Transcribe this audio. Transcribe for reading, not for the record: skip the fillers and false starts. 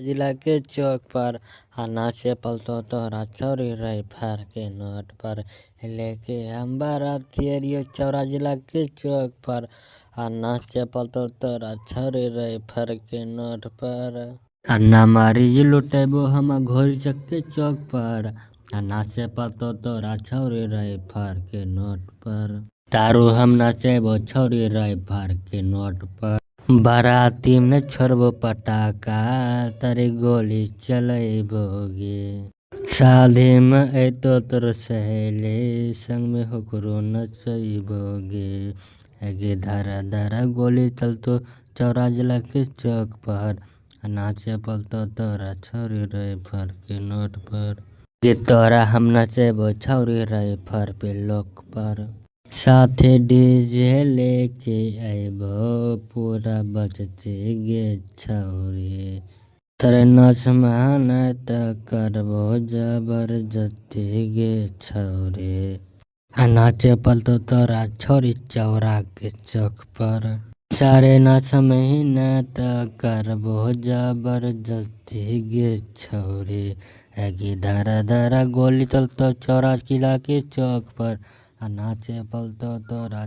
जिला के चौक पर नाचे पलतो तोरा चोरी रही फार के नोट पर लेके हम बारातियरियो चौरा जिला के चौक पर नाचे पलतो तोरा छोरी रही फार के नोट पर अन्ना मारी लुटेबो हम घोरी चक के चौक पर नाचे पलतो तोरा छोरी रही फार के नोट पर तारू हम नाचेबो छोरी रही फार के नोट पर बाराती में छोड़बो पटाखा तारी गोली चलेबोगे शादी में अतो तोर सहेली संग में होकरो नचैबोगे आगे धारा धारा गोली चलतो चौरा जिला के चौक पर नाचे पलतो तोरा छोरी रही फर के नोट पर ये तोरा हम नचेबो छोरी रही फर पे लोक पर साथे डीजे लेके आइबो पूरा बजते गे छौरी तोरे नाच में त करबो जबरदस्ती गे छौरी नाचे पलतो तोरा छोरी चौरा के चौक पर सारे नाच में त करबो जबरदस्ती गे छौरी आगे धारा धारा गोली चलतो चौरा किला के चौक पर नाचे पलतो तोरा